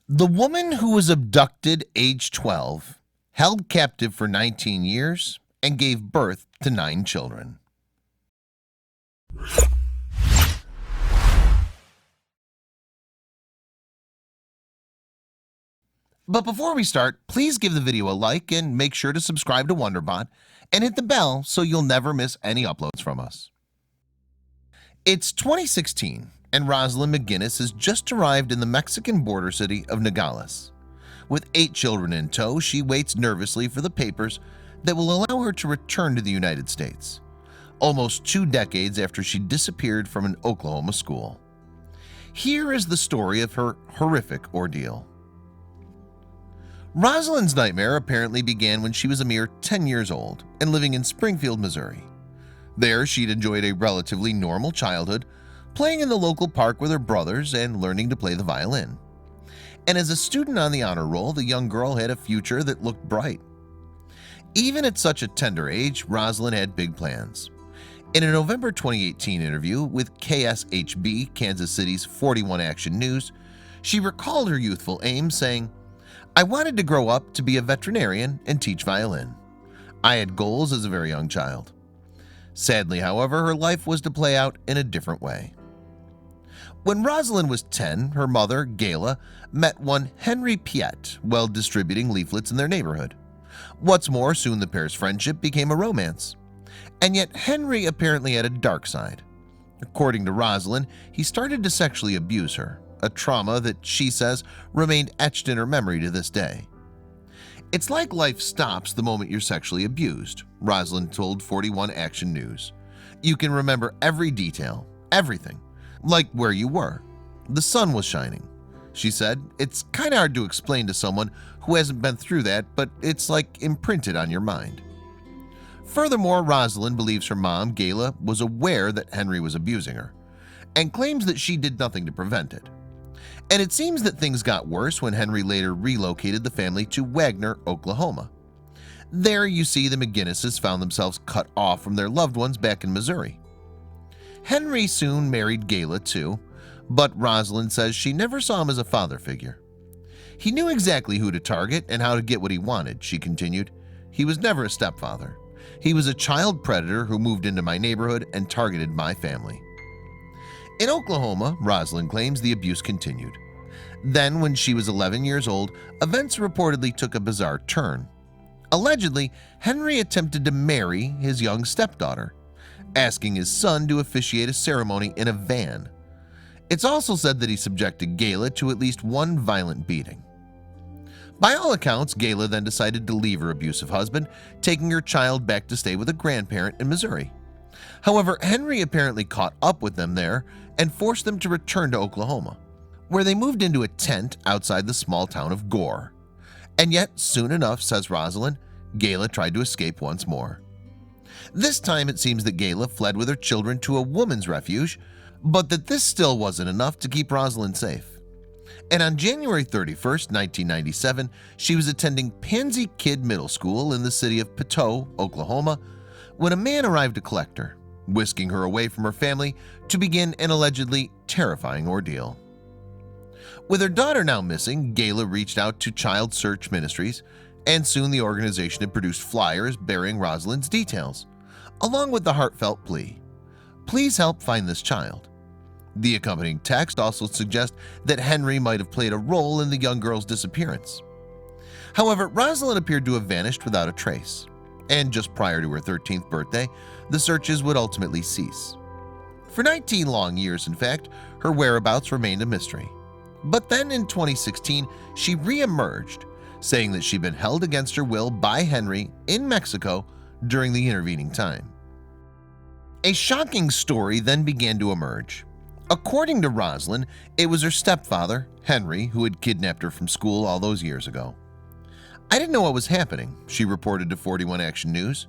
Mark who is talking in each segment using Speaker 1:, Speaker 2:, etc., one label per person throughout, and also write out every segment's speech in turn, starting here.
Speaker 1: The woman who was abducted age 12, held captive for 19 years, and gave birth to 9 children. But before we start, please give the video a like and make sure to subscribe to Wonderbot and hit the bell so you'll never miss any uploads from us. It's 2016 and Rosalind McGinnis has just arrived in the Mexican border city of Nogales. With 8 children in tow, she waits nervously for the papers that will allow her to return to the United States, almost 2 decades after she disappeared from an Oklahoma school. Here is the story of her horrific ordeal. Rosalind's nightmare apparently began when she was a mere 10 years old and living in Springfield, Missouri. There, she'd enjoyed a relatively normal childhood, playing in the local park with her brothers and learning to play the violin. And as a student on the honor roll, the young girl had a future that looked bright. Even at such a tender age, Rosalind had big plans. In a November 2018 interview with KSHB, Kansas City's 41 Action News, she recalled her youthful aim, saying, "I wanted to grow up to be a veterinarian and teach violin. I had goals as a very young child." Sadly, however, her life was to play out in a different way. When Rosalind was 10, her mother, Gayla, met one Henry Piet while distributing leaflets in their neighborhood. What's more, soon the pair's friendship became a romance. And yet Henry apparently had a dark side. According to Rosalind, he started to sexually abuse her, a trauma that she says remained etched in her memory to this day. "It's like life stops the moment you're sexually abused," Rosalind told 41 Action News. "You can remember every detail, everything, like where you were. The sun was shining." She said, "It's kind of hard to explain to someone who hasn't been through that, but it's like imprinted on your mind." Furthermore, Rosalind believes her mom, Gayla, was aware that Henry was abusing her and claims that she did nothing to prevent it. And it seems that things got worse when Henry later relocated the family to Wagner, Oklahoma. There, you see, the McGinnises found themselves cut off from their loved ones back in Missouri. Henry soon married Gayla too, but Rosalind says she never saw him as a father figure. "He knew exactly who to target and how to get what he wanted," she continued. "He was never a stepfather. He was a child predator who moved into my neighborhood and targeted my family." In Oklahoma, Rosalind claims the abuse continued. Then, when she was 11 years old, events reportedly took a bizarre turn. Allegedly, Henry attempted to marry his young stepdaughter, asking his son to officiate a ceremony in a van. It's also said that he subjected Gayla to at least one violent beating. By all accounts, Gayla then decided to leave her abusive husband, taking her child back to stay with a grandparent in Missouri. However, Henry apparently caught up with them there and forced them to return to Oklahoma, where they moved into a tent outside the small town of Gore. And yet, soon enough, says Rosalind, Gayla tried to escape once more. This time it seems that Gayla fled with her children to a woman's refuge, but that this still wasn't enough to keep Rosalind safe. And on January 31st, 1997, she was attending Pansy Kid Middle School in the city of Poteau, Oklahoma, when a man arrived to collect her, whisking her away from her family to begin an allegedly terrifying ordeal. With her daughter now missing, Gayla reached out to Child Search Ministries, and soon the organization had produced flyers bearing Rosalind's details, along with the heartfelt plea, "Please help find this child." The accompanying text also suggests that Henry might have played a role in the young girl's disappearance. However, Rosalind appeared to have vanished without a trace, and just prior to her 13th birthday, the searches would ultimately cease. For 19 long years, in fact, her whereabouts remained a mystery. But then in 2016, she re-emerged, saying that she'd been held against her will by Henry in Mexico during the intervening time. A shocking story then began to emerge. According to Rosalind, it was her stepfather, Henry, who had kidnapped her from school all those years ago. "I didn't know what was happening," she reported to 41 Action News.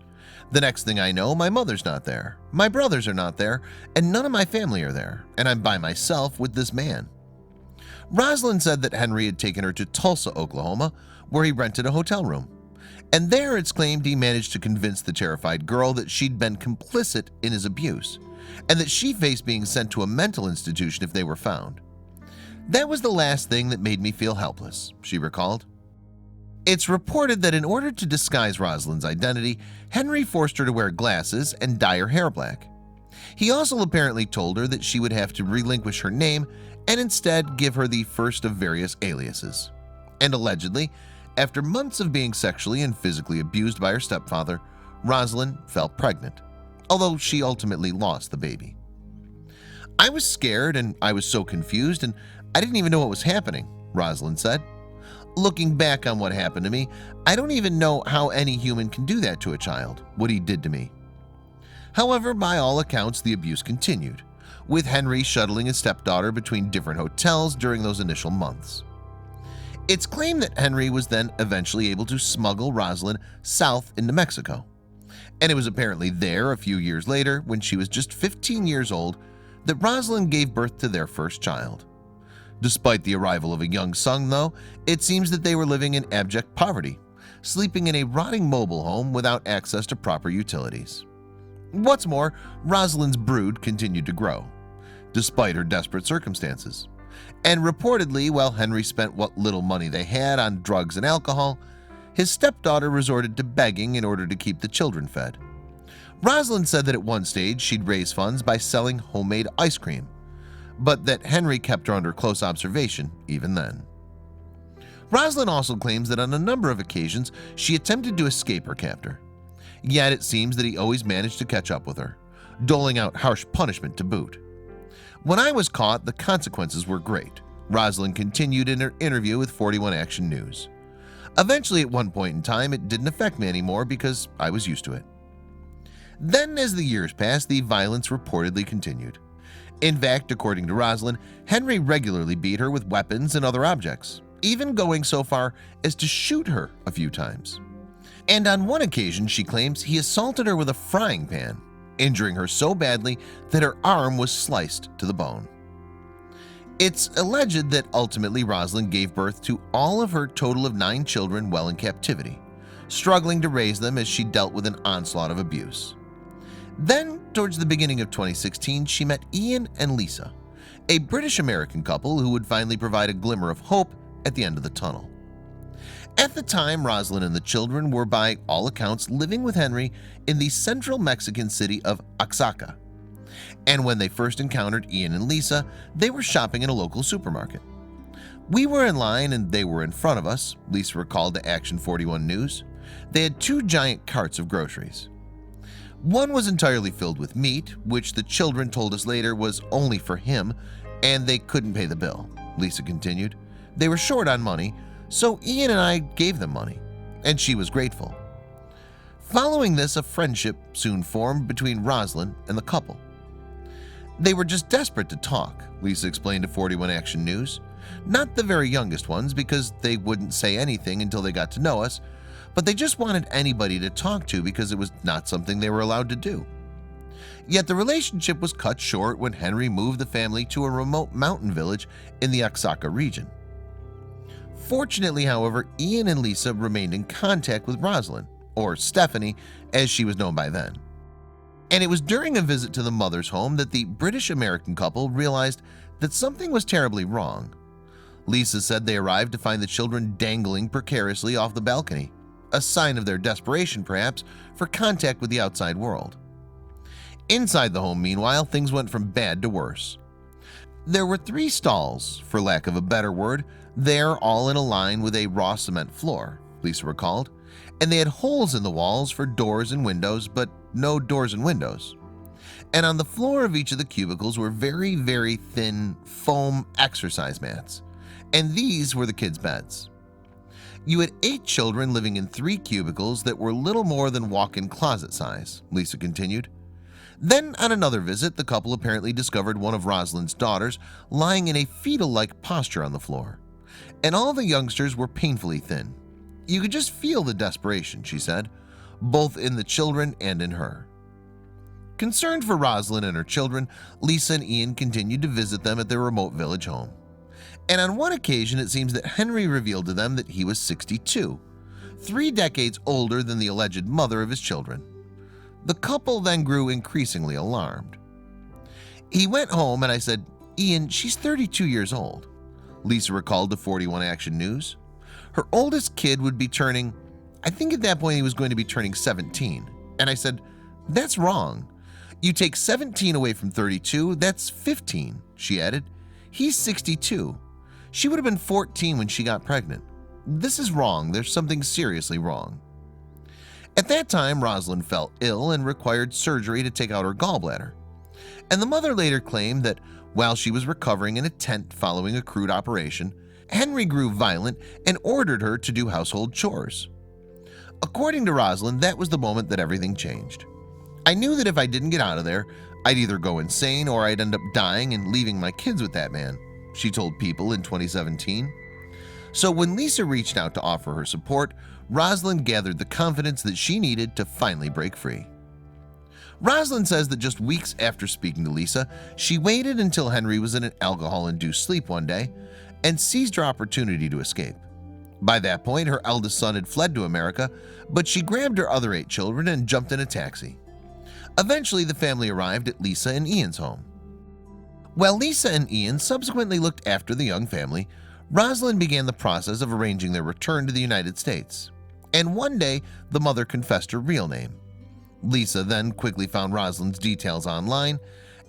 Speaker 1: "The next thing I know, my mother's not there, my brothers are not there, and none of my family are there, and I'm by myself with this man." Rosalind said that Henry had taken her to Tulsa, Oklahoma, where he rented a hotel room. And there it's claimed he managed to convince the terrified girl that she'd been complicit in his abuse, and that she faced being sent to a mental institution if they were found. That was the last thing that made me feel helpless, she recalled. It's reported that in order to disguise Rosalind's identity, Henry forced her to wear glasses and dye her hair black. He also apparently told her that she would have to relinquish her name and instead give her the first of various aliases. And allegedly, after months of being sexually and physically abused by her stepfather, Rosalind fell pregnant, although she ultimately lost the baby. I was scared and I was so confused and I didn't even know what was happening, Rosalind said. Looking back on what happened to me, I don't even know how any human can do that to a child, what he did to me. However, by all accounts, the abuse continued, with Henry shuttling his stepdaughter between different hotels during those initial months. It's claimed that Henry was then eventually able to smuggle Rosalind south into Mexico, and it was apparently there a few years later, when she was just 15 years old, that Rosalind gave birth to their first child. Despite the arrival of a young son, though, it seems that they were living in abject poverty, sleeping in a rotting mobile home without access to proper utilities. What's more, Rosalind's brood continued to grow, despite her desperate circumstances. And reportedly, while Henry spent what little money they had on drugs and alcohol, his stepdaughter resorted to begging in order to keep the children fed. Rosalind said that at one stage she'd raise funds by selling homemade ice cream, but that Henry kept her under close observation even then. Rosalind also claims that on a number of occasions she attempted to escape her captor, yet it seems that he always managed to catch up with her, doling out harsh punishment to boot. When I was caught, the consequences were great, Rosalind continued in her interview with 41 Action News. Eventually, at one point in time, it didn't affect me anymore because I was used to it. Then, as the years passed, the violence reportedly continued. In fact, according to Rosalind, Henry regularly beat her with weapons and other objects, even going so far as to shoot her a few times. And on one occasion, she claims he assaulted her with a frying pan, injuring her so badly that her arm was sliced to the bone. It's alleged that ultimately Rosalind gave birth to all of her total of 9 children while in captivity, struggling to raise them as she dealt with an onslaught of abuse. Then, towards the beginning of 2016, she met Ian and Lisa, a British-American couple who would finally provide a glimmer of hope at the end of the tunnel. At the time, Rosalind and the children were by all accounts living with Henry in the central Mexican city of Oaxaca. And when they first encountered Ian and Lisa, they were shopping in a local supermarket. We were in line and they were in front of us, Lisa recalled to Action 41 News. They had 2 giant carts of groceries. One was entirely filled with meat, which the children told us later was only for him, and they couldn't pay the bill, Lisa continued. They were short on money, so Ian and I gave them money, and she was grateful. Following this, a friendship soon formed between Rosalind and the couple. They were just desperate to talk, Lisa explained to 41 Action News. Not the very youngest ones, because they wouldn't say anything until they got to know us, but they just wanted anybody to talk to because it was not something they were allowed to do. Yet the relationship was cut short when Henry moved the family to a remote mountain village in the Oaxaca region. Fortunately, however, Ian and Lisa remained in contact with Rosalind, or Stephanie as she was known by then. And it was during a visit to the mother's home that the British-American couple realized that something was terribly wrong. Lisa said they arrived to find the children dangling precariously off the balcony, a sign of their desperation perhaps for contact with the outside world. Inside the home, meanwhile, things went from bad to worse. There were 3 stalls, for lack of a better word, there all in a line with a raw cement floor, Lisa recalled, and they had holes in the walls for doors and windows, but no doors and windows. And on the floor of each of the cubicles were very, very thin foam exercise mats, and these were the kids' beds. You had 8 children living in 3 cubicles that were little more than walk-in closet size, Lisa continued. Then, on another visit, the couple apparently discovered one of Rosalind's daughters lying in a fetal-like posture on the floor, and all the youngsters were painfully thin. You could just feel the desperation, she said, both in the children and in her. Concerned for Rosalind and her children, Lisa and Ian continued to visit them at their remote village home. And on one occasion, it seems that Henry revealed to them that he was 62, 3 decades older than the alleged mother of his children. The couple then grew increasingly alarmed. He went home and I said, "Ian, she's 32 years old. Lisa recalled to 41 Action News. Her oldest kid would be turning, I think at that point he was going to be turning 17. And I said, "That's wrong. You take 17 away from 32, that's 15, she added. He's 62. She would have been 14 when she got pregnant. This is wrong. There's something seriously wrong." At that time, Rosalind felt ill and required surgery to take out her gallbladder. And the mother later claimed that while she was recovering in a tent following a crude operation, Henry grew violent and ordered her to do household chores. According to Rosalind, that was the moment that everything changed. "I knew that if I didn't get out of there, I'd either go insane or I'd end up dying and leaving my kids with that man," she told People in 2017. So when Lisa reached out to offer her support, Rosalind gathered the confidence that she needed to finally break free. Rosalind says that just weeks after speaking to Lisa, she waited until Henry was in an alcohol-induced sleep one day and seized her opportunity to escape. By that point, her eldest son had fled to America, but she grabbed her other 8 children and jumped in a taxi. Eventually, the family arrived at Lisa and Ian's home. While Lisa and Ian subsequently looked after the young family, Rosalind began the process of arranging their return to the United States. And one day, the mother confessed her real name. Lisa then quickly found Rosalind's details online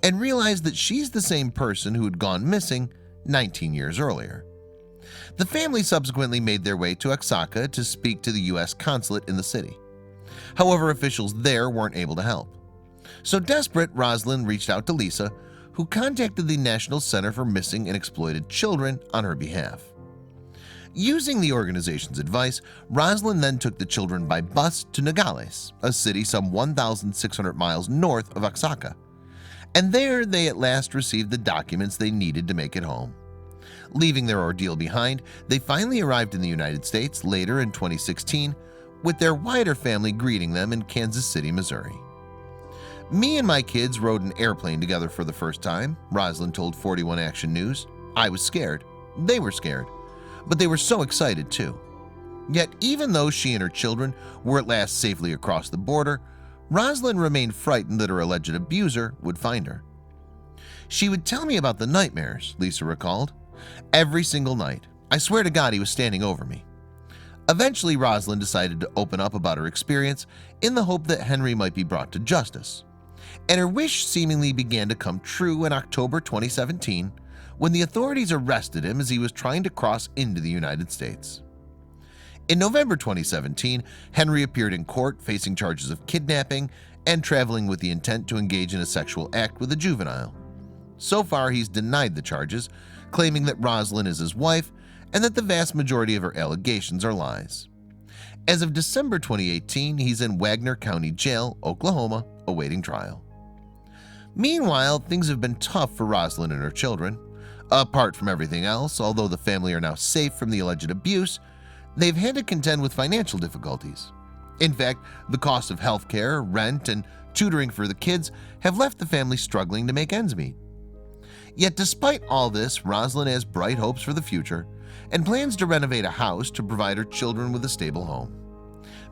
Speaker 1: and realized that she's the same person who had gone missing 19 years earlier. The family subsequently made their way to Oaxaca to speak to the U.S. consulate in the city. However, officials there weren't able to help. So desperate, Rosalind reached out to Lisa, who contacted the National Center for Missing and Exploited Children on her behalf. Using the organization's advice, Rosalind then took the children by bus to Nogales, a city some 1,600 miles north of Oaxaca. And there they at last received the documents they needed to make it home. Leaving their ordeal behind, they finally arrived in the United States later in 2016, with their wider family greeting them in Kansas City, Missouri. "Me and my kids rode an airplane together for the first time," Rosalind told 41 Action News. "I was scared. They were scared. But they were so excited too." Yet even though she and her children were at last safely across the border, Rosalind remained frightened that her alleged abuser would find her. "She would tell me about the nightmares," Lisa recalled. "Every single night. I swear to God he was standing over me." Eventually, Rosalind decided to open up about her experience in the hope that Henry might be brought to justice. And her wish seemingly began to come true in October 2017 when the authorities arrested him as he was trying to cross into the United States. In November 2017, Henry appeared in court facing charges of kidnapping and traveling with the intent to engage in a sexual act with a juvenile. So far, he's denied the charges, claiming that Rosalind is his wife and that the vast majority of her allegations are lies. As of December 2018, he's in Wagner County Jail, Oklahoma, awaiting trial. Meanwhile, things have been tough for Rosalind and her children. Apart from everything else, although the family are now safe from the alleged abuse, they've had to contend with financial difficulties. In fact, the cost of healthcare, rent, and tutoring for the kids have left the family struggling to make ends meet. Yet despite all this, Rosalind has bright hopes for the future and plans to renovate a house to provide her children with a stable home.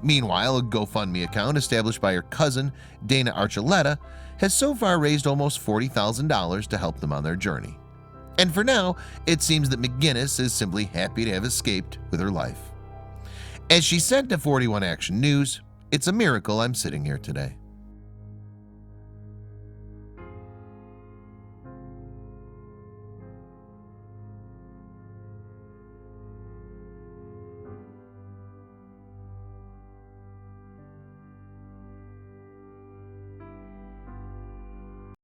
Speaker 1: Meanwhile, a GoFundMe account established by her cousin, Dana Archuleta, has so far raised almost $40,000 to help them on their journey. And for now, it seems that McGinnis is simply happy to have escaped with her life. As she said to 41 Action News, "It's a miracle I'm sitting here today."